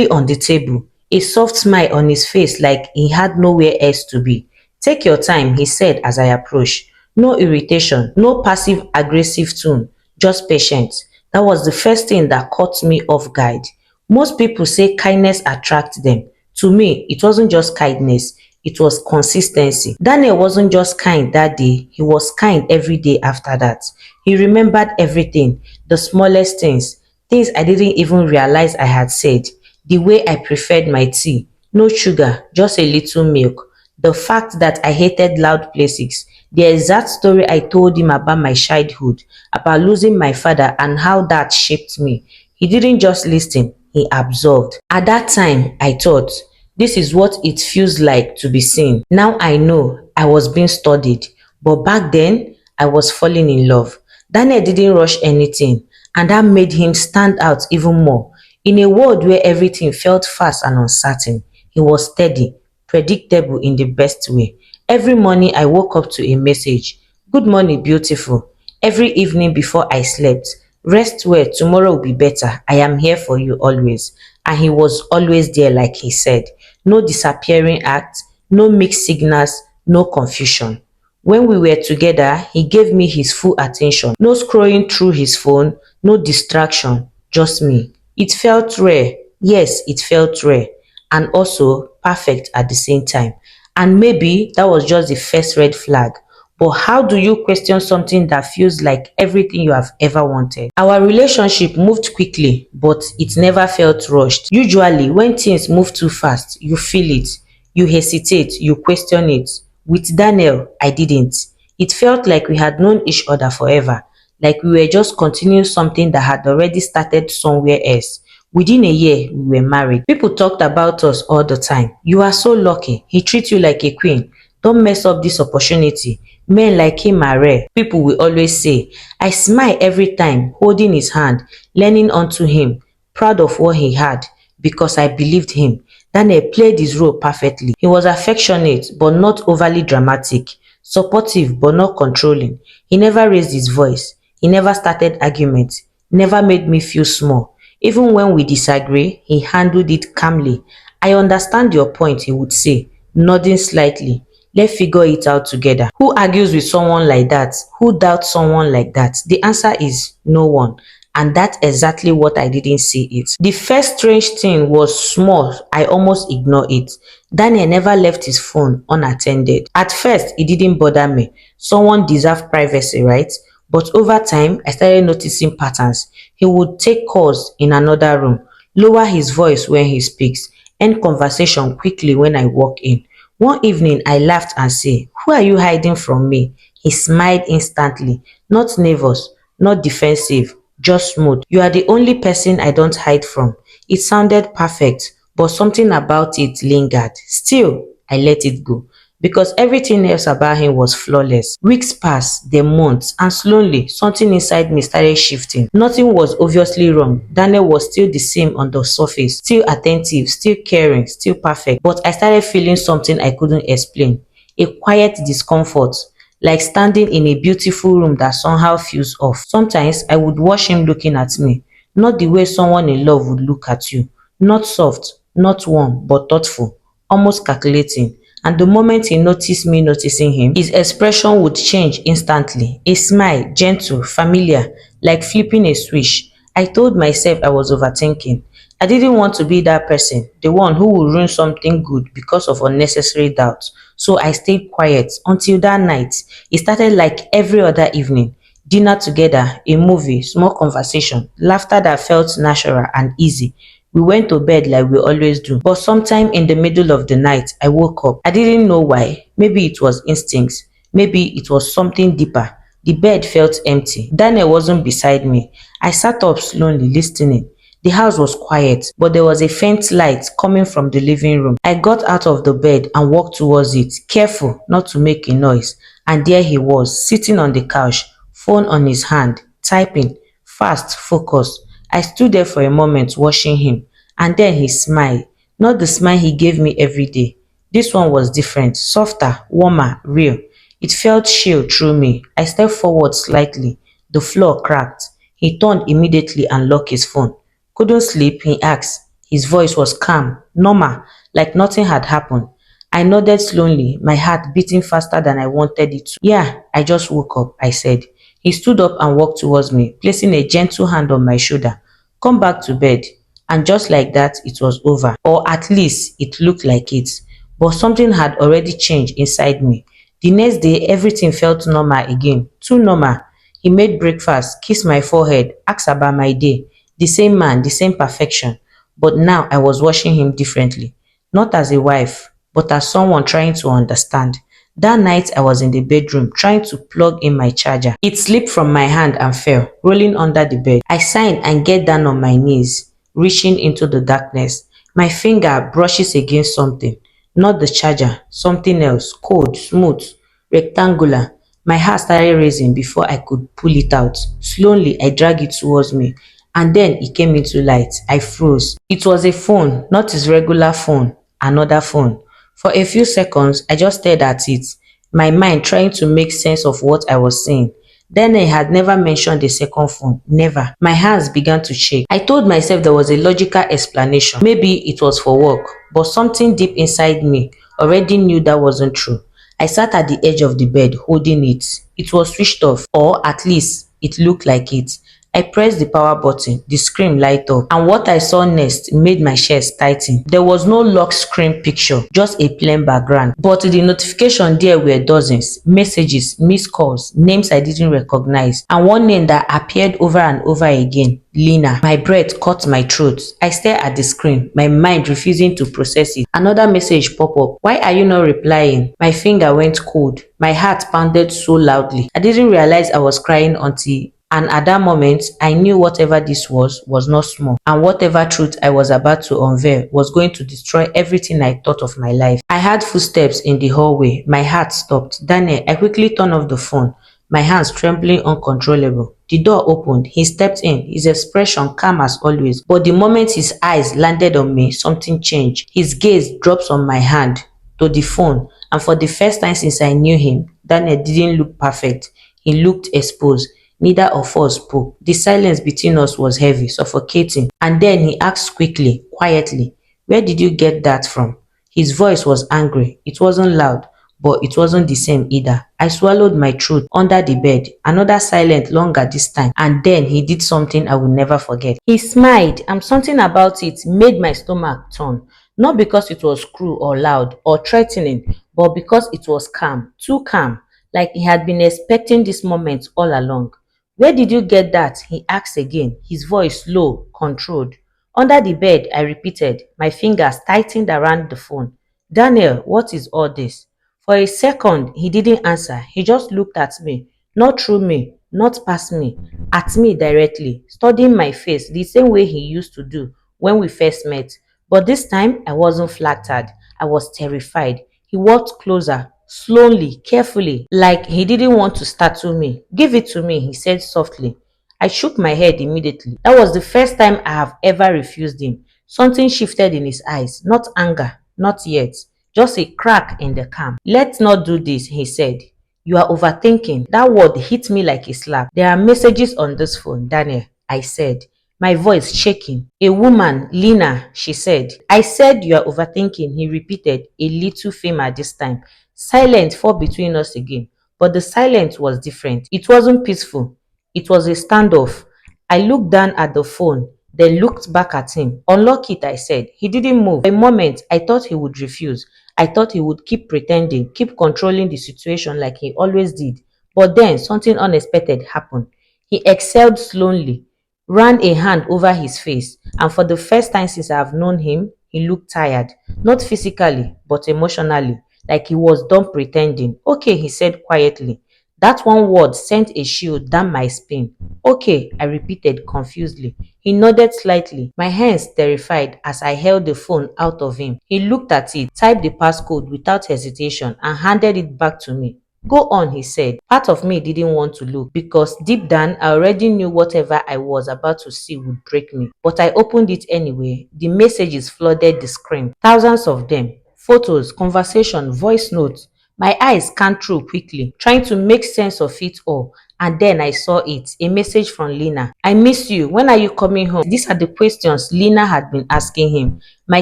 on the table, a soft smile on his face like he had nowhere else to be. Take your time, he said as I approached. No irritation, no passive aggressive tone, just patience. That was the first thing that caught me off guard. Most people say kindness attracts them. To me, it wasn't just kindness, it was consistency. Daniel wasn't just kind that day, he was kind every day after that. He remembered everything, the smallest things, things I didn't even realize I had said. The way I preferred my tea, no sugar, just a little milk. The fact that I hated loud places, the exact story I told him about my childhood, about losing my father and how that shaped me. He didn't just listen, he absorbed. At that time, I thought, this is what it feels like to be seen. Now I know I was being studied, but back then, I was falling in love. Daniel didn't rush anything, and that made him stand out even more. In a world where everything felt fast and uncertain, he was steady, predictable in the best way. Every morning I woke up to a message. Good morning, beautiful. Every evening before I slept. Rest well, tomorrow will be better. I am here for you always. And he was always there, like he said. No disappearing act, no mixed signals, no confusion. When we were together, he gave me his full attention. No scrolling through his phone, no distraction, just me. It felt rare. Yes, it felt rare. And also perfect at the same time. And maybe that was just the first red flag. But how do you question something that feels like everything you have ever wanted? Our relationship moved quickly, but it never felt rushed. Usually, when things move too fast, you feel it, you hesitate, you question it. With Daniel, I didn't. It felt like we had known each other forever, like we were just continuing something that had already started somewhere else. Within a year, we were married. People talked about us all the time. You are so lucky. He treats you like a queen. Don't mess up this opportunity. Men like him are rare. People will always say. I smile every time, holding his hand, leaning onto him, proud of what he had, because I believed him. Daniel played his role perfectly. He was affectionate, but not overly dramatic, supportive, but not controlling. He never raised his voice. He never started arguments, never made me feel small. Even when we disagree, he handled it calmly. I understand your point, he would say, nodding slightly. Let's figure it out together. Who argues with someone like that? Who doubts someone like that? The answer is no one. And that's exactly what I didn't see it. The first strange thing was small. I almost ignored it. Daniel never left his phone unattended. At first, it didn't bother me. Someone deserves privacy, right? But over time, I started noticing patterns. He would take calls in another room, lower his voice when he speaks, end conversation quickly when I walk in. One evening, I laughed and said, who are you hiding from me? He smiled instantly, not nervous, not defensive, just smooth. You are the only person I don't hide from. It sounded perfect, but something about it lingered. Still, I let it go because everything else about him was flawless. Weeks passed, then months, and slowly something inside me started shifting. Nothing was obviously wrong. Daniel was still the same on the surface, still attentive, still caring, still perfect. But I started feeling something I couldn't explain. A quiet discomfort, like standing in a beautiful room that somehow feels off. Sometimes I would watch him looking at me, not the way someone in love would look at you. Not soft, not warm, but thoughtful, almost calculating. And the moment he noticed me noticing him, his expression would change instantly. A smile, gentle, familiar, like flipping a switch. I told myself I was overthinking. I didn't want to be that person, the one who would ruin something good because of unnecessary doubts. So I stayed quiet until that night. It started like every other evening. Dinner together, a movie, small conversation, laughter that felt natural and easy. We went to bed like we always do. But sometime in the middle of the night, I woke up. I didn't know why. Maybe it was instincts. Maybe it was something deeper. The bed felt empty. Daniel wasn't beside me. I sat up slowly, listening. The house was quiet, but there was a faint light coming from the living room. I got out of the bed and walked towards it, careful not to make a noise. And there he was, sitting on the couch, phone on his hand, typing, fast, focused. I stood there for a moment watching him, and then he smiled. Not the smile he gave me every day. This one was different, softer, warmer, real. It felt chill through me. I stepped forward slightly. The floor cracked. He turned immediately and locked his phone. Couldn't sleep, he asked. His voice was calm, normal, like nothing had happened. I nodded slowly, my heart beating faster than I wanted it to. Yeah, I just woke up, I said. He stood up and walked towards me, placing a gentle hand on my shoulder. Come back to bed. And just like that, it was over. Or at least it looked like it. But something had already changed inside me. The next day, everything felt normal again. Too normal. He made breakfast, kissed my forehead, asked about my day. The same man, the same perfection. But now I was watching him differently. Not as a wife, but as someone trying to understand. That night I was in the bedroom trying to plug in my charger. It slipped from my hand and fell, rolling under the bed. I signed and get down on my knees, reaching into the darkness. My finger brushes against something. Not the charger, something else, cold, smooth, rectangular. My heart started racing before I could pull it out. Slowly, I dragged it towards me, and then it came into light. I froze. It was a phone, not his regular phone, another phone. For a few seconds, I just stared at it, my mind trying to make sense of what I was seeing. Then I had never mentioned the second phone, never. My hands began to shake. I told myself there was a logical explanation. Maybe it was for work, but something deep inside me already knew that wasn't true. I sat at the edge of the bed holding it. It was switched off, or at least it looked like it. I pressed the power button, the screen light up, and what I saw next made my chest tighten. There was no lock screen picture, just a plain background. But the notification there were dozens, messages, missed calls, names I didn't recognize, and one name that appeared over and over again, Lena. My breath caught my throat. I stared at the screen, my mind refusing to process it. Another message popped up. Why are you not replying? My finger went cold. My heart pounded so loudly. I didn't realize I was crying until and at that moment, I knew whatever this was not small. And whatever truth I was about to unveil was going to destroy everything I thought of my life. I heard footsteps in the hallway. My heart stopped. Daniel, I quickly turned off the phone, my hands trembling uncontrollable. The door opened. He stepped in, his expression calm as always. But the moment his eyes landed on me, something changed. His gaze drops on my hand to the phone. And for the first time since I knew him, Daniel didn't look perfect. He looked exposed. Neither of us spoke. The silence between us was heavy, suffocating. And then he asked quickly, quietly, where did you get that from? His voice was angry. It wasn't loud, but it wasn't the same either. I swallowed my throat under the bed. Another silence longer this time. And then he did something I will never forget. He smiled, and something about it made my stomach turn. Not because it was cruel or loud or threatening, but because it was calm, too calm, like he had been expecting this moment all along. Where did you get that? He asked again, his voice low, controlled. Under the bed, I repeated, my fingers tightened around the phone. Daniel, what is all this? For a second, he didn't answer. He just looked at me, not through me, not past me, at me directly, studying my face the same way he used to do when we first met. But this time, I wasn't flattered. I was terrified. He walked closer, slowly, carefully, like he didn't want to startle me. Give it to me, he said softly. I shook my head immediately. That was the first time I have ever refused him. Something shifted in his eyes, not anger, not yet, just a crack in the calm. Let's not do this, he said. You are overthinking. That word hit me like a slap. There are messages on this phone, Daniel, I said, my voice shaking. A woman, Lena, she said. I said you are overthinking, he repeated, a little firmer this time. Silence fell between us again, but the silence was different. It wasn't peaceful. It was a standoff. I looked down at the phone, then looked back at him. Unlock it, I said. He didn't move. For a moment, I thought he would refuse. I thought he would keep pretending, keep controlling the situation like he always did. But then something unexpected happened. He exhaled slowly, ran a hand over his face, and for the first time since I have known him, he looked tired. Not physically, but emotionally, like he was done pretending. Okay, he said quietly. That one word sent a chill down my spine. Okay, I repeated confusedly. He nodded slightly, my hands terrified as I held the phone out of him. He looked at it, typed the passcode without hesitation, and handed it back to me. Go on, he said. Part of me didn't want to look because deep down I already knew whatever I was about to see would break me. But I opened it anyway. The messages flooded the screen, thousands of them. Photos, conversation, voice notes. My eyes scanned through quickly, trying to make sense of it all, And then I saw it, a message from Lena. I miss you. When are you coming home? These are the questions Lena had been asking him. My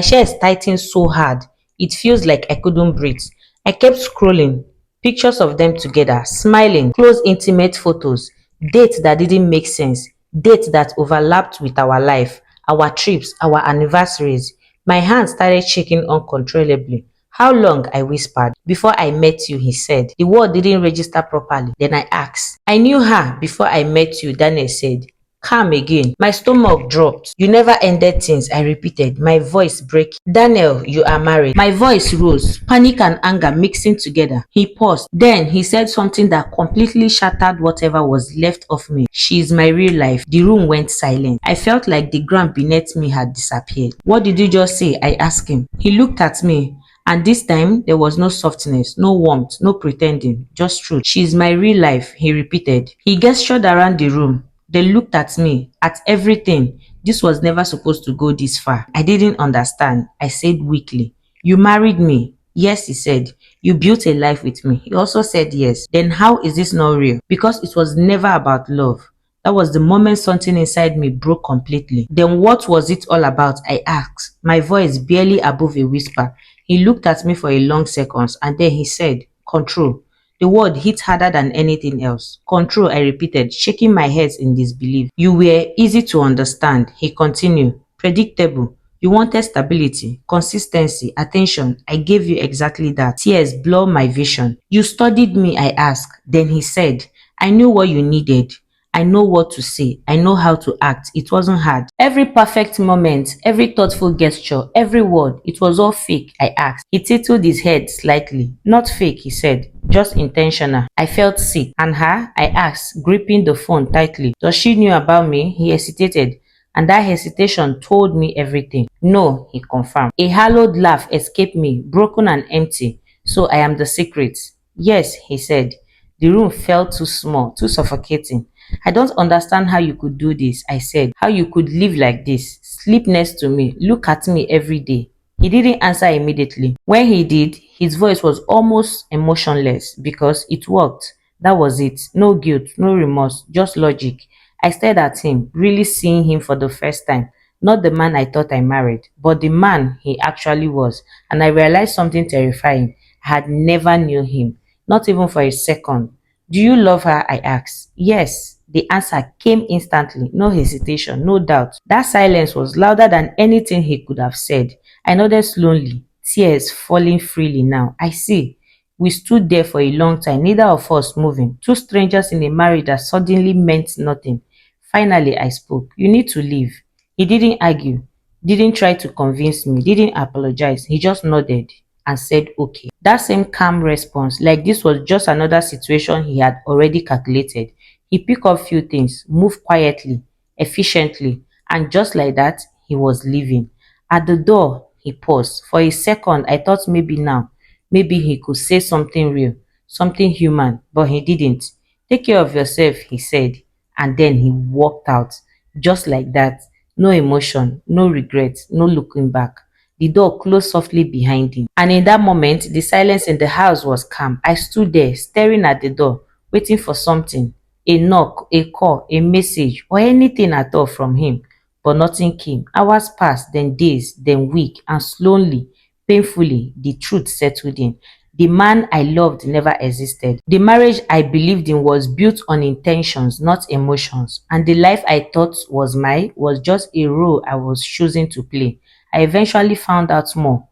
chest tightened so hard. It feels like I couldn't breathe. I kept scrolling. Pictures of them together, smiling, close intimate photos, dates that didn't make sense, dates that overlapped with our life, our trips, our anniversaries. My hand started shaking uncontrollably. How long? I whispered. Before I met you, he said. The word didn't register properly. Then I asked. I knew her before I met you, Daniel said. Calm again. My stomach dropped. You never ended things, I repeated, my voice breaking. Daniel, you are married. My voice rose, panic and anger mixing together. He paused. Then he said something that completely shattered whatever was left of me. She is my real life. The room went silent. I felt like the ground beneath me had disappeared. What did you just say? I asked him. He looked at me. And this time, there was no softness, no warmth, no pretending, just truth. She is my real life, he repeated. He gestured around the room. They looked at me, at everything. This was never supposed to go this far. I didn't understand. I said weakly. You married me. Yes, he said. You built a life with me. He also said yes. Then how is this not real? Because it was never about love. That was the moment something inside me broke completely. Then what was it all about? I asked, my voice barely above a whisper. He looked at me for a long seconds and then he said, control. The word hit harder than anything else. Control, I repeated, shaking my head in disbelief. You were easy to understand, he continued. Predictable. You wanted stability, consistency, attention. I gave you exactly that. Tears blur my vision. You studied me, I asked. Then he said, I knew what you needed. I know what to say. I know how to act. It wasn't hard. Every perfect moment, every thoughtful gesture, every word, it was all fake, I asked. He tilted his head slightly. Not fake, he said. Just intentional. I felt sick. And her? I asked, gripping the phone tightly. Does she knew about me? He hesitated. And that hesitation told me everything. No, he confirmed. A hallowed laugh escaped me, broken and empty. So I am the secret. Yes, he said. The room felt too small, too suffocating. I don't understand how you could do this, I said. How you could live like this, sleep next to me, look at me every day. He didn't answer immediately. When he did, his voice was almost emotionless because it worked. That was it. No guilt, no remorse, just logic. I stared at him, really seeing him for the first time. Not the man I thought I married, but the man he actually was. And I realized something terrifying. I had never knew him, not even for a second. Do you love her? I asked. Yes. The answer came instantly, no hesitation, no doubt. That silence was louder than anything he could have said. I nodded slowly, tears falling freely now. I see. We stood there for a long time, neither of us moving. Two strangers in a marriage that suddenly meant nothing. Finally, I spoke. You need to leave. He didn't argue, didn't try to convince me, didn't apologize. He just nodded and said, okay. That same calm response, like this was just another situation he had already calculated. He picked up few things, moved quietly, efficiently, and just like that, he was leaving. At the door, he paused. For a second, I thought maybe now, maybe he could say something real, something human, but he didn't. Take care of yourself, he said, and then he walked out. Just like that, no emotion, no regret, no looking back. The door closed softly behind him. And in that moment, the silence in the house was calm. I stood there, staring at the door, waiting for something. A knock, a call, a message, or anything at all from him. But nothing came. Hours passed, then days, then weeks, and slowly, painfully, the truth settled in. The man I loved never existed. The marriage I believed in was built on intentions, not emotions. And the life I thought was mine was just a role I was choosing to play. I eventually found out more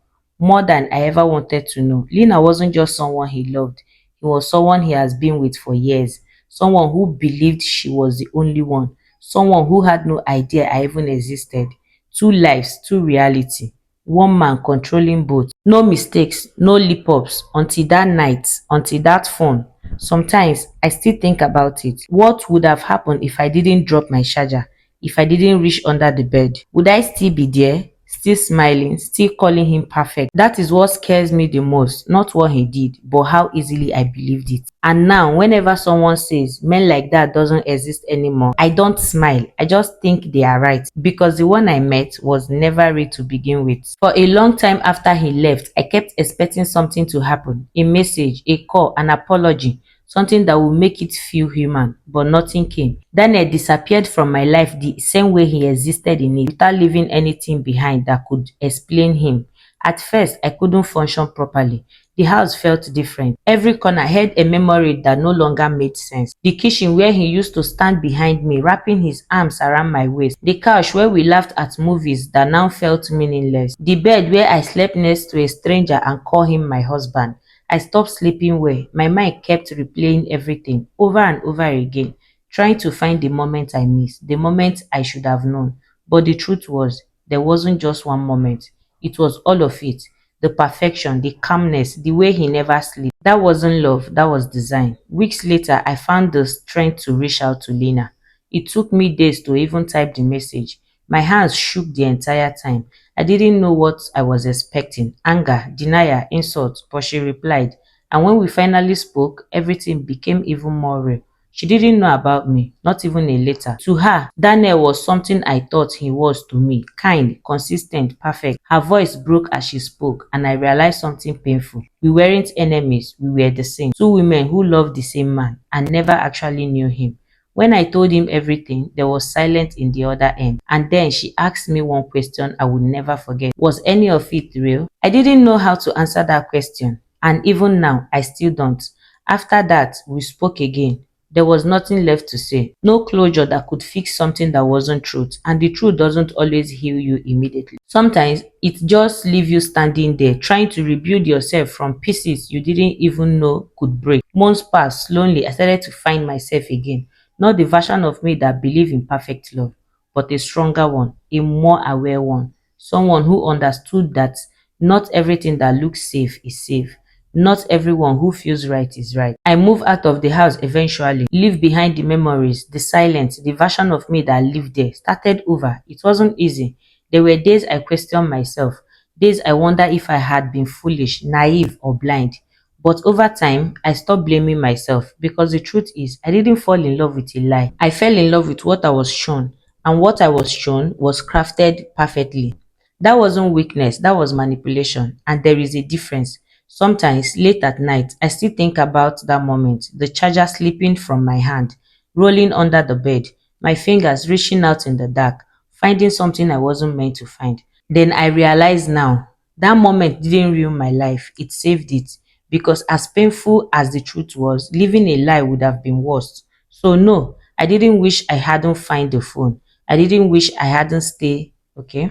than I ever wanted to know. Lena wasn't just someone he loved. He was someone he has been with for years. Someone who believed she was the only one. Someone who had no idea I even existed. Two lives, two reality. One man controlling both. No mistakes, no lip ups until that night, until that phone. Sometimes I still think about it. What would have happened if I didn't drop my charger? If I didn't reach under the bed? Would I still be there? Still smiling, still calling him perfect? That is what scares me the most. Not what he did, but how easily I believed it. And now, whenever someone says men like that doesn't exist anymore, I don't smile. I just think they are right. Because the one I met was never real to begin with. For a long time after he left, I kept expecting something to happen. A message, a call, an apology. something that will make it feel human, but nothing came. Daniel disappeared from my life the same way he existed in it, without leaving anything behind that could explain him. At first, I couldn't function properly. The house felt different. Every corner had a memory that no longer made sense. The kitchen where he used to stand behind me, wrapping his arms around my waist. The couch where we laughed at movies that now felt meaningless. The bed where I slept next to a stranger and called him my husband. I stopped sleeping well. My mind kept replaying everything over and over again, trying to find the moment I missed, the moment I should have known. But the truth was, there wasn't just one moment. It was all of it. The perfection, the calmness, the way he never slept. That wasn't love, that was design. Weeks later, I found the strength to reach out to Lena. It took me days to even type the message. My hands shook the entire time. I didn't know what I was expecting: anger, denial, insult, but she replied. And when we finally spoke, everything became even more real. She didn't know about me, not even a letter. To her, Daniel was something I thought he was to me: kind, consistent, perfect. Her voice broke as she spoke, and I realized something painful. We weren't enemies, we were the same. Two women who loved the same man and never actually knew him. When I told him everything, there was silence in the other end. And then she asked me one question I would never forget. Was any of it real? I didn't know how to answer that question. And even now, I still don't. After that, we spoke again. There was nothing left to say. No closure that could fix something that wasn't truth. And the truth doesn't always heal you immediately. Sometimes it just leaves you standing there, trying to rebuild yourself from pieces you didn't even know could break. Months passed. Slowly, I started to find myself again. Not the version of me that believed in perfect love, but a stronger one, a more aware one. Someone who understood that not everything that looks safe is safe. Not everyone who feels right is right. I moved out of the house eventually, leave behind the memories, the silence, the version of me that lived there, started over. It wasn't easy. There were days I questioned myself, days I wonder if I had been foolish, naive, or blind. But over time, I stopped blaming myself, because the truth is, I didn't fall in love with a lie. I fell in love with what I was shown, and what I was shown was crafted perfectly. That wasn't weakness, that was manipulation, and there is a difference. Sometimes, late at night, I still think about that moment: the charger slipping from my hand, rolling under the bed, my fingers reaching out in the dark, finding something I wasn't meant to find. Then I realize now, that moment didn't ruin my life, it saved it. Because as painful as the truth was, living a lie would have been worse. So no, I didn't wish I hadn't find the phone. I didn't wish I hadn't stay, okay?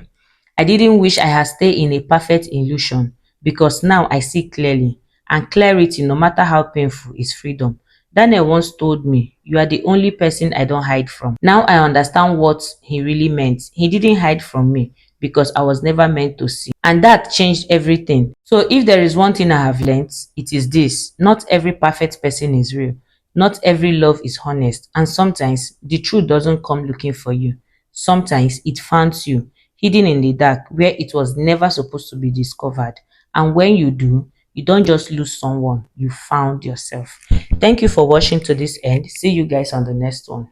I didn't wish I had stayed in a perfect illusion, because now I see clearly, and clarity, no matter how painful, is freedom. Daniel once told me, "You are the only person I don't hide from." Now I understand what he really meant. He didn't hide from me because I was never meant to see. And that changed everything. So if there is one thing I have learned, it is this: not every perfect person is real. Not every love is honest. And sometimes the truth doesn't come looking for you. Sometimes it finds you, hidden in the dark, where it was never supposed to be discovered. And when you do, you don't just lose someone, you found yourself. Thank you for watching to this end. See you guys on the next one.